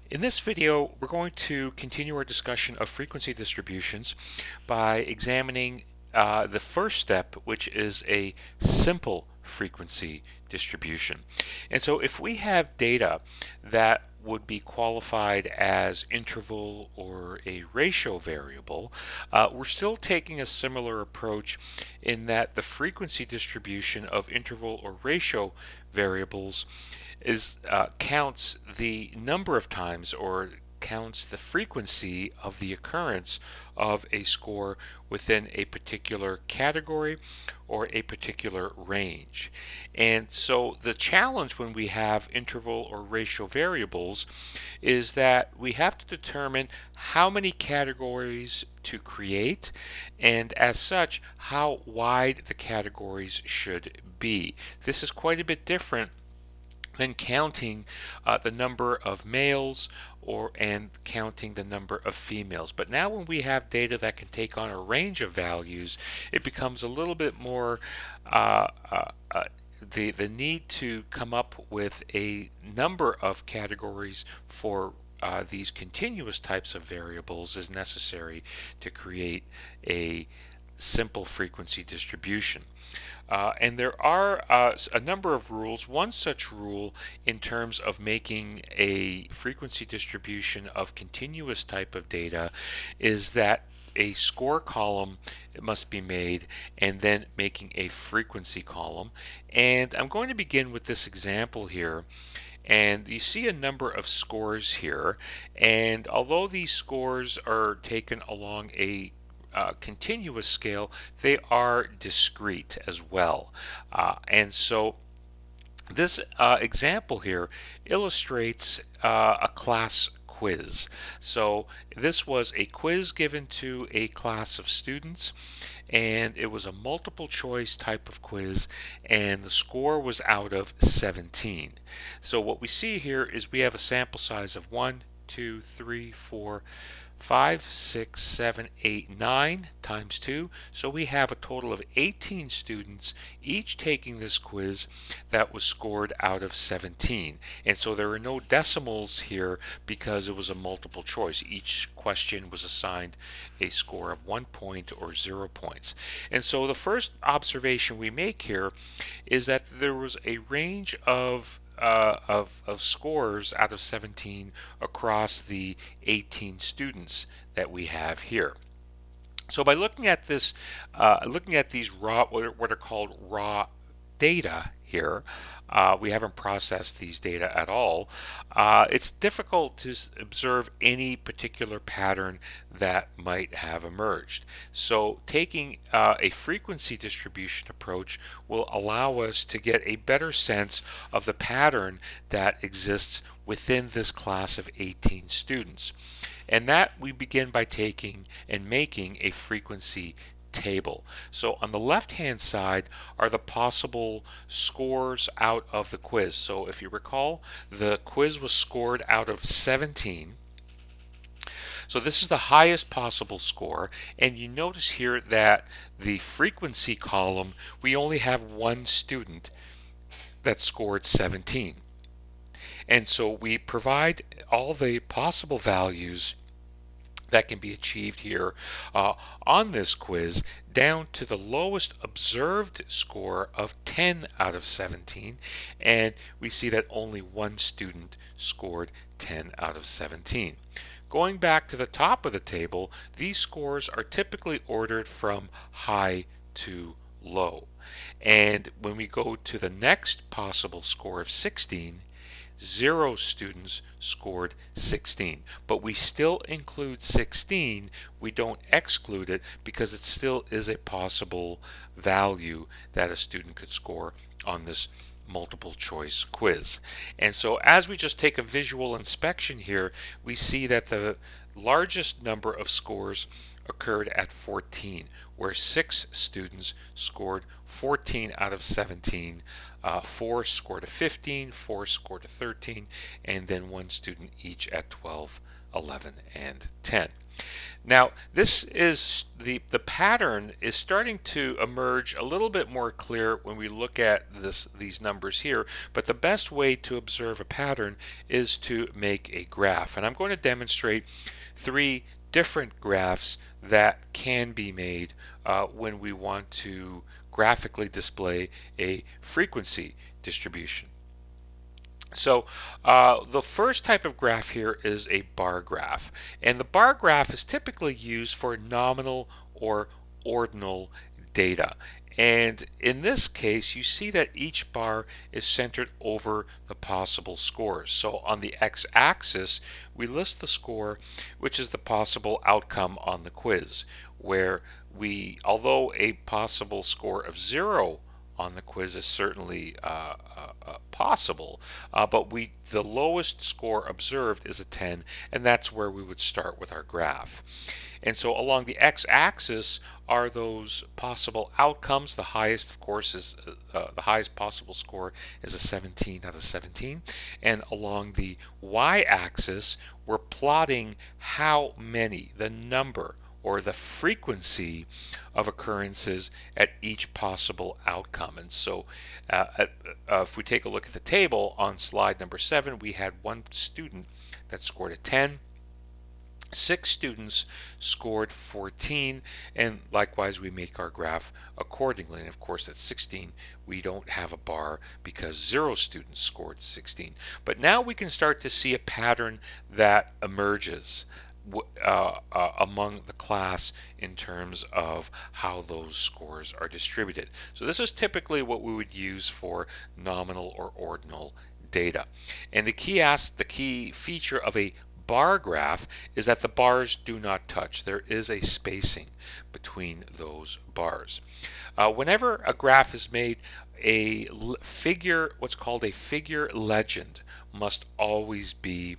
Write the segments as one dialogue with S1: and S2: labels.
S1: In this video, we're going to continue our discussion of frequency distributions by examining the first step, which is a simple frequency distribution. And so if we have data that would be qualified as interval or a ratio variable, we're still taking a similar approach in that the frequency distribution of interval or ratio variables counts the number of times or counts the frequency of the occurrence of a score within a particular category or a particular range. And so the challenge when we have interval or ratio variables is that we have to determine how many categories to create, and as such how wide the categories should be. This is quite a bit different than counting the number of males and counting the number of females. But now when we have data that can take on a range of values, it becomes a little bit more the need to come up with a number of categories for these continuous types of variables is necessary to create a simple frequency distribution. And there are a number of rules. One such rule in terms of making a frequency distribution of continuous type of data is that a score column must be made and then making a frequency column. And I'm going to begin with this example here. And you see a number of scores here, and although these scores are taken along a continuous scale, they are discrete as well. And so this example here illustrates a class quiz. So this was a quiz given to a class of students, and it was a multiple choice type of quiz, and the score was out of 17. So what we see here is we have a sample size of 1, 2, 3, 4, 5, 6, 7, 8, 9 times 2. So we have a total of 18 students each taking this quiz that was scored out of 17. And so there are no decimals here because it was a multiple choice. Each question was assigned a score of 1 point or 0 points. And so the first observation we make here is that there was a range of scores out of 17 across the 18 students that we have here. So by looking at this, looking at these raw, what are called raw data here, we haven't processed these data at all. It's difficult to observe any particular pattern that might have emerged. So taking a frequency distribution approach will allow us to get a better sense of the pattern that exists within this class of 18 students. And that we begin by taking and making a frequency table. So on the left hand side are the possible scores out of the quiz. So if you recall, the quiz was scored out of 17. So this is the highest possible score, and you notice here that the frequency column, we only have one student that scored 17. And so we provide all the possible values that can be achieved here on this quiz down to the lowest observed score of 10 out of 17, and we see that only one student scored 10 out of 17. Going back to the top of the table, these scores are typically ordered from high to low. And when we go to the next possible score of 16, 0 students scored 16, but we still include 16. We don't exclude it because it still is a possible value that a student could score on this multiple choice quiz. And so as we just take a visual inspection here, we see that the largest number of scores occurred at 14, where 6 students scored 14 out of 17. 4 scored a 15, 4 scored a 13, and then 1 student each at 12, 11, and 10. Now, this is the pattern is starting to emerge a little bit more clear when we look at these numbers here, but the best way to observe a pattern is to make a graph. And I'm going to demonstrate three different graphs that can be made when we want to graphically display a frequency distribution. So the first type of graph here is a bar graph, and the bar graph is typically used for nominal or ordinal data. And in this case, you see that each bar is centered over the possible scores. So on the x-axis, we list the score, which is the possible outcome on the quiz, where although a possible score of 0 on the quiz is certainly possible, but the lowest score observed is a 10, and that's where we would start with our graph. And so along the x-axis are those possible outcomes. The highest, of course, is the highest possible score is a 17 out of 17. And along the y-axis, we're plotting how many, the number, or the frequency of occurrences at each possible outcome. And so if we take a look at the table on slide number 7, we had one student that scored a 10. 6 students scored 14, and likewise we make our graph accordingly. And of course at 16 we don't have a bar because 0 students scored 16. But now we can start to see a pattern that emerges among the class in terms of how those scores are distributed. So this is typically what we would use for nominal or ordinal data. And the key feature of a bar graph is that the bars do not touch. There is a spacing between those bars. Whenever a graph is made, what's called a figure legend, must always be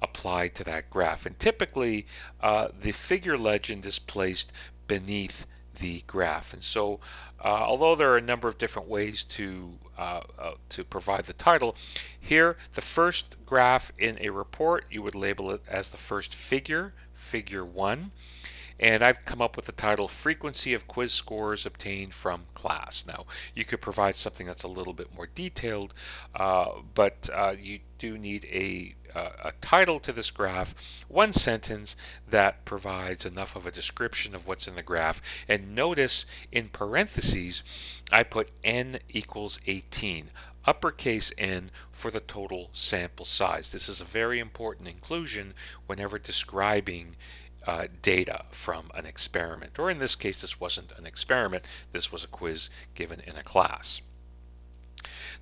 S1: applied to that graph. And typically, the figure legend is placed beneath the graph. And so, although there are a number of different ways to provide the title, here the first graph in a report, you would label it as the first figure, figure 1. And I've come up with the title Frequency of Quiz Scores Obtained from Class. Now, you could provide something that's a little bit more detailed, but you do need a title to this graph, one sentence that provides enough of a description of what's in the graph. And notice in parentheses, I put n equals 18. Uppercase N for the total sample size. This is a very important inclusion whenever describing data from an experiment, or in this case this wasn't an experiment, this was a quiz given in a class.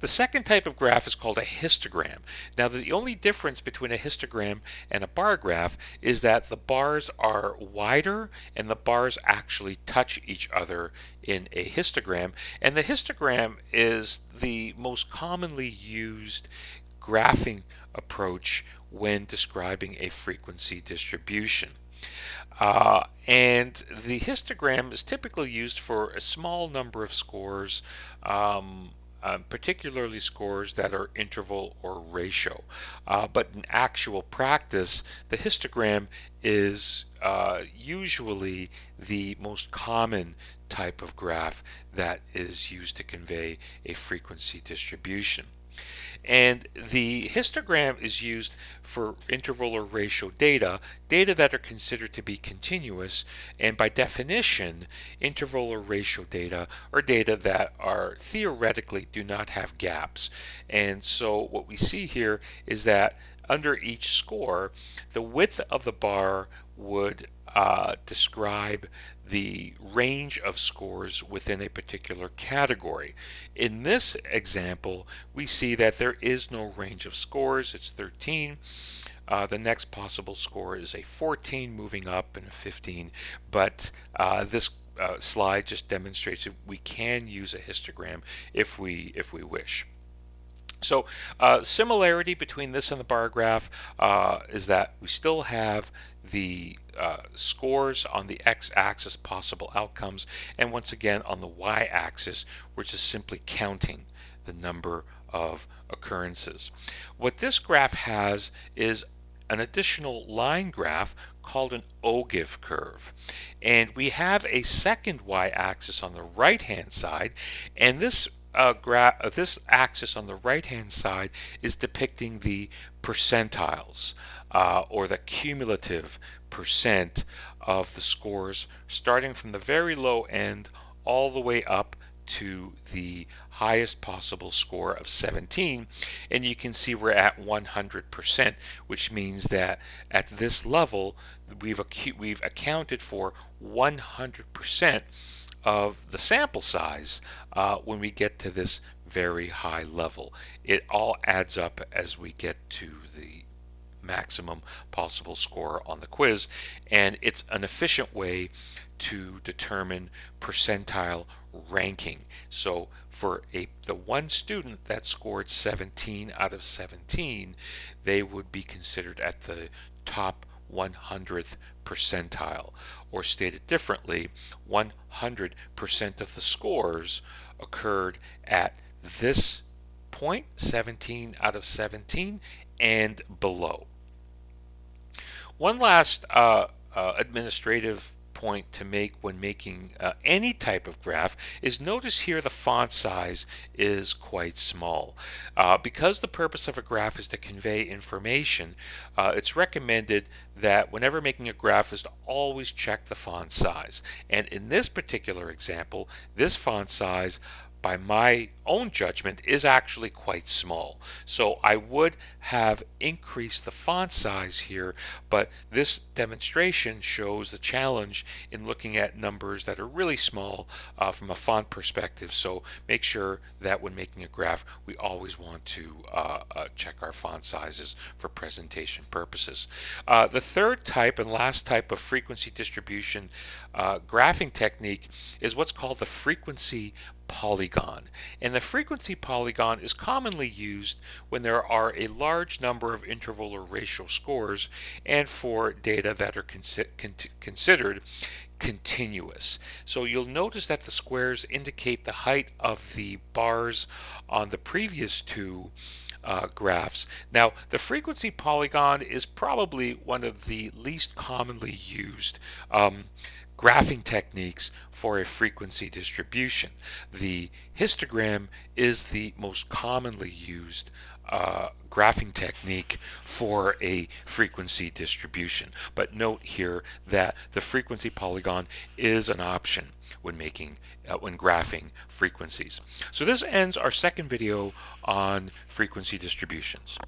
S1: The second type of graph is called a histogram. Now the only difference between a histogram and a bar graph is that the bars are wider and the bars actually touch each other in a histogram, and the histogram is the most commonly used graphing approach when describing a frequency distribution. And the histogram is typically used for a small number of scores, particularly scores that are interval or ratio. But in actual practice, the histogram is usually the most common type of graph that is used to convey a frequency distribution. And the histogram is used for interval or ratio data that are considered to be continuous, and by definition, interval or ratio data are data that are theoretically do not have gaps. And so what we see here is that under each score, the width of the bar would describe the range of scores within a particular category. In this example, we see that there is no range of scores. It's 13. The next possible score is a 14 moving up and a 15, but this slide just demonstrates that we can use a histogram if we wish. So similarity between this and the bar graph is that we still have the scores on the x-axis, possible outcomes, and once again on the y-axis, which is simply counting the number of occurrences. What this graph has is an additional line graph called an ogive curve. And we have a second y-axis on the right-hand side, and this axis on the right-hand side is depicting the percentiles, or the cumulative percent of the scores, starting from the very low end all the way up to the highest possible score of 17, and you can see we're at 100%, which means that at this level we've accounted for 100% of the sample size when we get to this very high level. It all adds up as we get to the maximum possible score on the quiz, and it's an efficient way to determine percentile ranking. So for the one student that scored 17 out of 17, they would be considered at the top 100th percentile, or stated differently, 100% of the scores occurred at this point, 17 out of 17 and below. One last administrative point to make when making any type of graph is, notice here the font size is quite small. Because the purpose of a graph is to convey information, it's recommended that whenever making a graph is to always check the font size. And in this particular example, this font size, by my own judgment, is actually quite small. So I would have increased the font size here, but this demonstration shows the challenge in looking at numbers that are really small from a font perspective. So make sure that when making a graph, we always want to check our font sizes for presentation purposes. The third type and last type of frequency distribution graphing technique is what's called the frequency polygon. And the frequency polygon is commonly used when there are a large number of interval or ratio scores and for data that are considered continuous. So you'll notice that the squares indicate the height of the bars on the previous two graphs. Now, the frequency polygon is probably one of the least commonly used graphing techniques for a frequency distribution. The histogram is the most commonly used graphing technique for a frequency distribution. But note here that the frequency polygon is an option when graphing frequencies. So this ends our second video on frequency distributions.